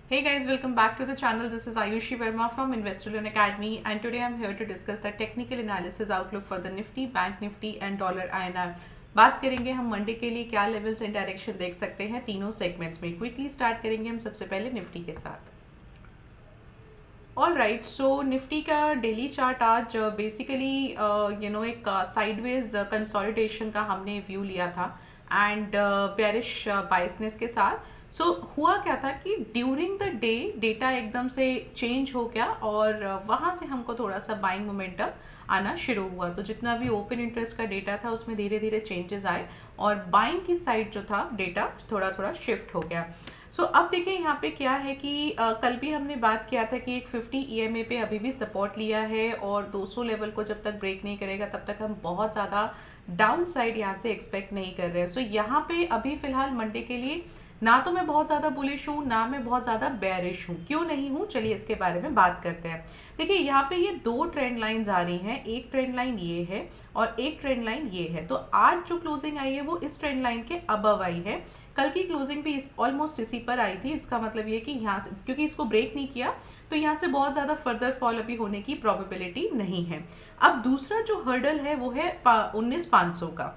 Hey guys, welcome back to the channel. This is Ayushi Verma from Investor Academy, and today I'm here to discuss the technical analysis outlook for the Nifty, Bank Nifty and Dollar INR. बात करेंगे हम Monday के लिए क्या levels and direction देख सकते हैं तीनों सेगमेंट्स में। क्विकली स्टार्ट करेंगे हम सबसे पहले निफ्टी के साथ। ऑल राइट, सो निफ्टी का डेली चार्ट आज बेसिकली एक साइडवेज कंसोलिडेशन का हमने व्यू लिया था एंड बेरिश बाइसनेस के साथ। सो हुआ क्या था कि ड्यूरिंग द डे डेटा एकदम से चेंज हो गया और वहाँ से हमको थोड़ा सा बाइंग मोमेंटम आना शुरू हुआ। तो जितना भी ओपन इंटरेस्ट का डेटा था उसमें धीरे धीरे चेंजेस आए और बाइंग की साइड जो था डेटा थोड़ा थोड़ा शिफ्ट हो गया। अब देखिए यहाँ पे क्या है कि कल भी हमने बात किया था कि एक 50 ईएमए पे अभी भी सपोर्ट लिया है और 200 लेवल को जब तक ब्रेक नहीं करेगा तब तक हम बहुत ज़्यादा डाउन साइड यहाँ से एक्सपेक्ट नहीं कर रहे हैं। यहाँ पे अभी फिलहाल मंडे के लिए ना तो मैं बहुत ज़्यादा बुलिश हूँ ना मैं बहुत ज़्यादा बेरिश हूँ। क्यों नहीं हूँ, चलिए इसके बारे में बात करते हैं। देखिए यहाँ पे ये दो ट्रेंड लाइंस आ रही हैं, एक ट्रेंड लाइन ये है और एक ट्रेंड लाइन ये है। तो आज जो क्लोजिंग आई है वो इस ट्रेंड लाइन के अबव आई है। कल की क्लोजिंग भी ऑलमोस्ट इसी पर आई थी। इसका मतलब ये कि यहाँ से क्योंकि इसको ब्रेक नहीं किया तो यहाँ से बहुत ज़्यादा फर्दर फॉल अभी होने की प्रोबेबिलिटी नहीं है। अब दूसरा जो हर्डल है वो है 19,500 का।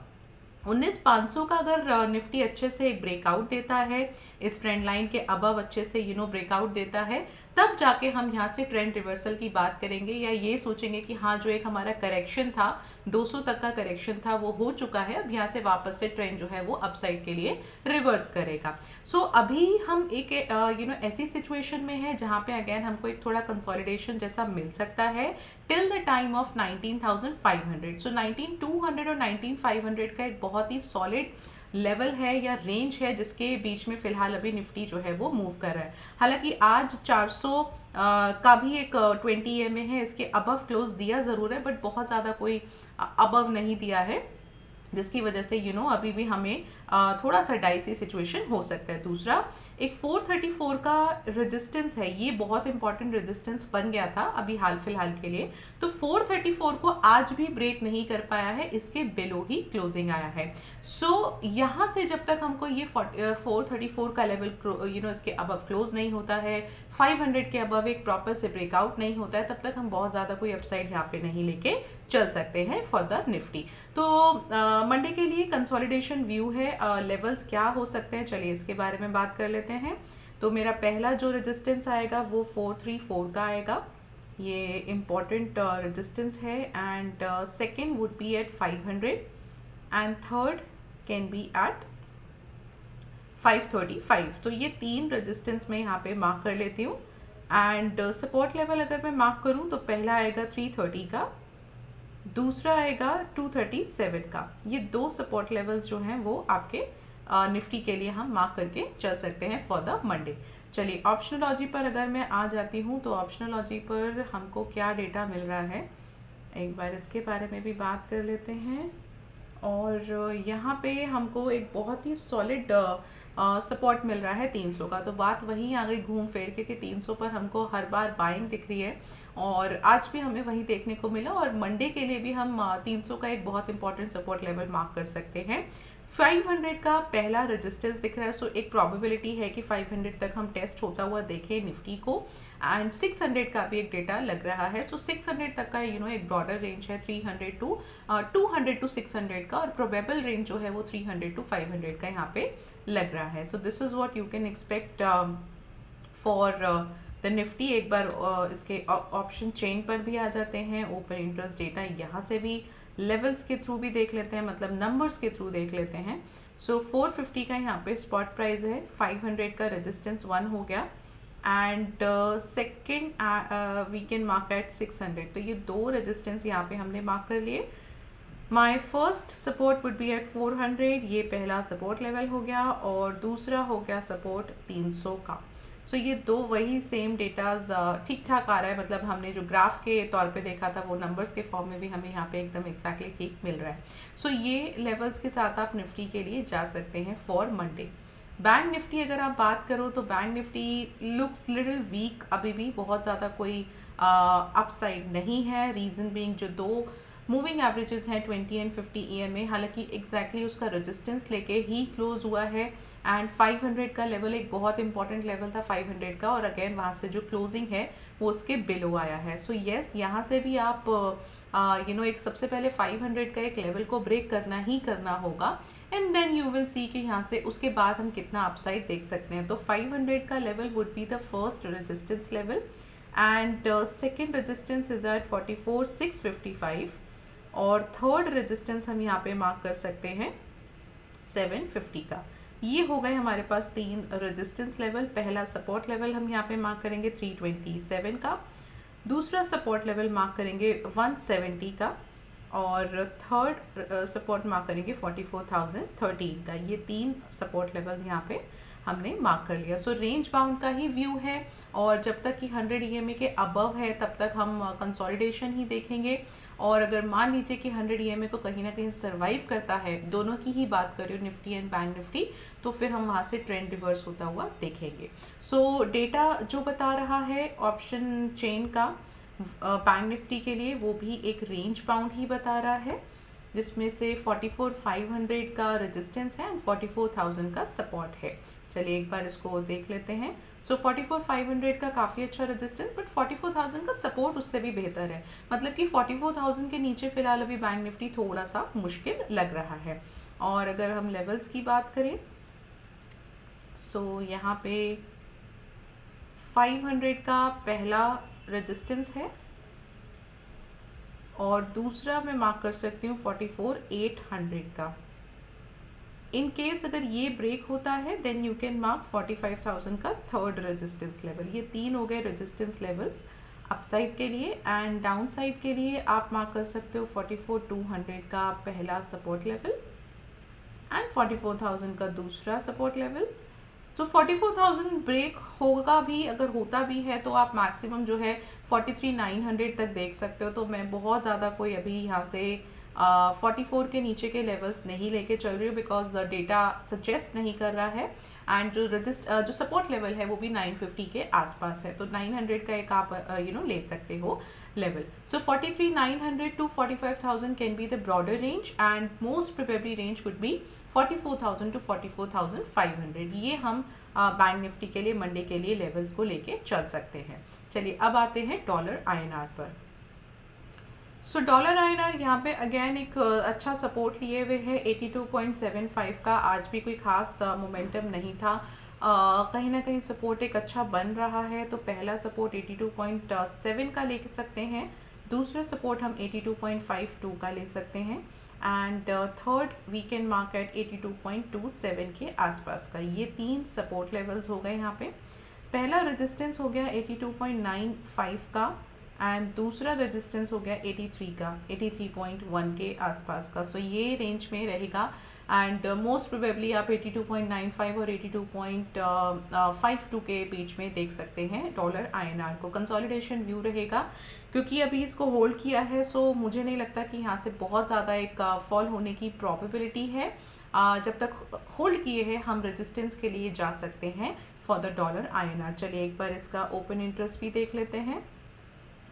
19,500 का अगर निफ्टी अच्छे से एक ब्रेकआउट देता है, इस ट्रेंड लाइन के अबव अच्छे से ब्रेकआउट देता है, तब जाके हम यहाँ से ट्रेंड रिवर्सल की बात करेंगे या ये सोचेंगे कि हाँ जो एक हमारा करेक्शन था 200 तक का करेक्शन था वो हो चुका है, अब यहाँ से वापस से ट्रेंड जो है वो अपसाइड के लिए रिवर्स करेगा। अभी हम एक ऐसी सिचुएशन में है जहाँ पे अगेन हमको एक थोड़ा कंसोलिडेशन जैसा मिल सकता है टिल द टाइम ऑफ 19,500। 19,200 और 19,500 का एक बहुत ही सॉलिड लेवल है या रेंज है जिसके बीच में फिलहाल अभी निफ्टी जो है वो मूव कर रहा है। हालांकि आज 400 का भी एक 20 ईएमए है, इसके अबव क्लोज दिया जरूर है बट बहुत ज्यादा कोई अबव नहीं दिया है, जिसकी वजह से अभी भी हमें थोड़ा सा डाइसी सिचुएशन हो सकता है। दूसरा एक 434 का रेजिस्टेंस है, ये बहुत इंपॉर्टेंट रेजिस्टेंस बन गया था अभी हाल फिलहाल के लिए। तो 434 को आज भी ब्रेक नहीं कर पाया है, इसके बिलो ही क्लोजिंग आया है। यहाँ से जब तक हमको ये 434 का लेवल इसके अबव क्लोज नहीं होता है, 500 के अबव एक प्रॉपर से ब्रेकआउट नहीं होता है, तब तक हम बहुत ज्यादा कोई अपसाइड यहाँ पे नहीं लेके चल सकते हैं फॉर द निफ्टी। तो मंडे के लिए कंसोलिडेशन व्यू है। लेवल्स क्या हो सकते हैं, चलिए इसके बारे में बात कर लेते हैं। तो मेरा पहला जो रेजिस्टेंस आएगा वो 434 का आएगा, ये इम्पॉर्टेंट रेजिस्टेंस है। And second would be at 500 and third can be at 535। तो ये तीन रेजिस्टेंस मैं यहाँ पे मार्क कर लेती हूँ। एंड सपोर्ट लेवल अगर मैं मार्क करूँ तो पहला आएगा 330 का, दूसरा आएगा 237 का। ये दो सपोर्ट लेवल्स जो हैं वो आपके निफ्टी के लिए हम मार्क करके चल सकते हैं फॉर द मंडे। चलिए ऑप्शनोलॉजी पर अगर मैं आ जाती हूँ तो ऑप्शनोलॉजी पर हमको क्या डेटा मिल रहा है एक बार इसके बारे में भी बात कर लेते हैं। और यहाँ पे हमको एक बहुत ही सॉलिड सपोर्ट मिल रहा है 300 का। तो बात वही आ गई घूम फिर के कि 300 पर हमको हर बार बाइंग दिख रही है और आज भी हमें वही देखने को मिला। और मंडे के लिए भी हम 300 का एक बहुत इंपॉर्टेंट सपोर्ट लेवल मार्क कर सकते हैं। 500 का पहला रेजिस्टेंस दिख रहा है, एक प्रोबेबिलिटी है कि 500 तक हम टेस्ट होता हुआ देखें निफ्टी को। एंड 600 का भी एक डेटा लग रहा है। 600 तक का एक ब्रॉडर रेंज है 300 टू 200 टू 600 का, और प्रोबेबल रेंज जो है वो 300 टू 500 का यहाँ पे लग रहा है। This is what you can expect for the Nifty. एक बार इसके ऑप्शन चेन पर भी आ जाते हैं, ओपन इंटरेस्ट डेटा यहाँ से भी लेवल्स के थ्रू भी देख लेते हैं, मतलब नंबर्स के थ्रू देख लेते हैं। 450 का यहाँ पे स्पॉट प्राइस है, 500 का रेजिस्टेंस 1 हो गया and second we can mark at 600। तो ये दो रेजिस्टेंस यहाँ पे हमने मार्क कर लिए। My first support would be at 400, ये पहला सपोर्ट लेवल हो गया, और दूसरा हो गया सपोर्ट 300 का। ये दो वही सेम डेटाज ठीक ठाक आ रहा है, मतलब हमने जो ग्राफ के तौर पे देखा था वो नंबर्स के फॉर्म में भी हमें यहाँ पे एकदम एक्जैक्टली ठीक मिल रहा है। ये लेवल्स के साथ आप निफ्टी के लिए जा सकते हैं फॉर मंडे। बैंक निफ्टी अगर आप बात करो तो bank Nifty looks little week, अभी भी बहुत ज़्यादा कोई अपसाइड नहीं है। रीज़न बीइंग जो दो मूविंग एवरेजेस हैं 20 एंड 50 EMA, हालांकि एग्जैक्टली उसका रेजिस्टेंस लेके ही क्लोज हुआ है एंड 500 का लेवल एक बहुत इंपॉर्टेंट लेवल था 500 का, और अगेन वहाँ से जो क्लोजिंग है वो उसके बिलो आया है. सो येस, यहाँ से भी आप एक सबसे पहले 500 का एक लेवल को ब्रेक करना ही करना होगा and then you will see कि यहाँ से उसके बाद हम कितना अपसाइड देख सकते हैं. तो 500 का level would be the first resistance level and second resistance is at 44,655 और थर्ड रेजिस्टेंस हम यहाँ पे मार्क कर सकते हैं 750 का. ये हो गए हमारे पास तीन रेजिस्टेंस लेवल. पहला सपोर्ट लेवल हम यहाँ पे मार्क करेंगे 327 का, दूसरा सपोर्ट लेवल मार्क करेंगे 170 का और थर्ड सपोर्ट मार्क करेंगे 44,013 का. ये तीन सपोर्ट लेवल्स यहाँ पे हमने मार्क कर लिया. सो रेंज बाउंड का ही व्यू है और जब तक कि 100 EMA के अबव है तब तक हम कंसोलिडेशन ही देखेंगे, और अगर मान लीजिए कि 100 EMA को कहीं ना कहीं सर्वाइव करता है, दोनों की ही बात कर रही हूँ, निफ्टी एंड बैंक निफ्टी, तो फिर हम वहाँ से ट्रेंड रिवर्स होता हुआ देखेंगे. सो डेटा जो बता रहा है ऑप्शन चेन का बैंक निफ्टी के लिए, वो भी एक रेंज बाउंड ही बता रहा है, जिसमें से 44,500 का रेजिस्टेंस है एंड 44,000 का सपोर्ट है. चलिए एक बार इसको देख लेते हैं. सो 44,500 का काफ़ी अच्छा रेजिस्टेंस, बट 44,000 का सपोर्ट उससे भी बेहतर है. मतलब कि 44,000 के नीचे फिलहाल अभी बैंक निफ्टी थोड़ा सा मुश्किल लग रहा है. और अगर हम लेवल्स की बात करें, सो यहाँ पे 500 का पहला रेजिस्टेंस है और दूसरा मैं मार्क कर सकती हूँ 44,800 का. इन केस अगर ये ब्रेक होता है देन यू कैन मार्क 45,000 का थर्ड रेजिस्टेंस लेवल. ये तीन हो गए रेजिस्टेंस लेवल्स अपसाइड के लिए. एंड डाउन साइड के लिए आप मार्क कर सकते हो 44,200 का पहला सपोर्ट लेवल एंड 44,000 का दूसरा सपोर्ट लेवल. तो 44,000 ब्रेक होगा भी, अगर होता भी है तो आप मैक्सिमम जो है 43,900 तक देख सकते हो. तो मैं बहुत ज़्यादा कोई अभी यहाँ से 44 के नीचे के लेवल्स नहीं लेके चल रही हूँ, बिकॉज डेटा सजेस्ट नहीं कर रहा है. एंड जो सपोर्ट लेवल है वो भी 950 के आसपास है, तो 900 का एक आप ले सकते हो level. So 43,900 to 45,000 can be the broader range and most probably range could be 44,000 to 44,500. ये हम बैंक निफ्टी के लिए मंडे के लिए लेवल्स को लेके चल सकते हैं. चलिए अब आते हैं डॉलर INR पर. सो डॉलर INR यहाँ पे अगेन एक अच्छा सपोर्ट लिए हुए है 82.75 का. आज भी कोई खास मोमेंटम नहीं था, कहीं ना कहीं सपोर्ट एक अच्छा बन रहा है. तो पहला सपोर्ट 82.7 का ले सकते हैं, दूसरा सपोर्ट हम 82.52 का ले सकते हैं and third we can mark at 82.27 के आसपास का. ये तीन सपोर्ट लेवल्स हो गए यहाँ पे. पहला रेजिस्टेंस हो गया 82.95 का एंड दूसरा रेजिस्टेंस हो गया 83 का 83.1 के आसपास का. सो ये रेंज में रहेगा एंड मोस्ट प्रोबेबली आप 82.95 और 82.52 के बीच में देख सकते हैं डॉलर INR को. कंसोलिडेशन व्यू रहेगा क्योंकि अभी इसको होल्ड किया है, सो मुझे नहीं लगता कि यहाँ से बहुत ज़्यादा एक फॉल होने की प्रोबेबिलिटी है. जब तक होल्ड किए हैं हम रेजिस्टेंस के लिए जा सकते हैं फॉर द डॉलर INR. चलिए एक बार इसका ओपन इंटरेस्ट भी देख लेते हैं.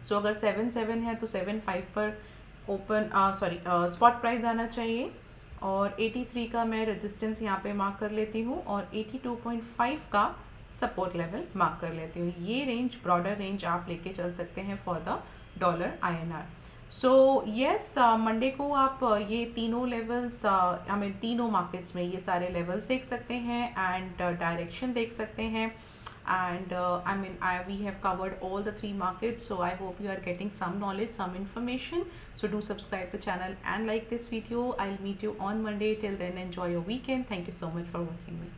सो अगर 77 है तो 75 पर ओपन स्पॉट प्राइस आना चाहिए और 83 का मैं रेजिस्टेंस यहाँ पे मार्क कर लेती हूँ और 82.5 का सपोर्ट लेवल मार्क कर लेती हूँ. ये रेंज ब्रॉडर रेंज आप लेके चल सकते हैं for the dollar INR. So yes, Monday को आप ये तीनों लेवल्स तीनों मार्केट्स में ये सारे लेवल्स देख सकते हैं एंड डायरेक्शन देख सकते हैं. And we have covered all the three markets, so I hope you are getting some knowledge, some information. So do subscribe the channel and like this video. I'll meet you on Monday. Till then, enjoy your weekend. Thank you so much for watching me.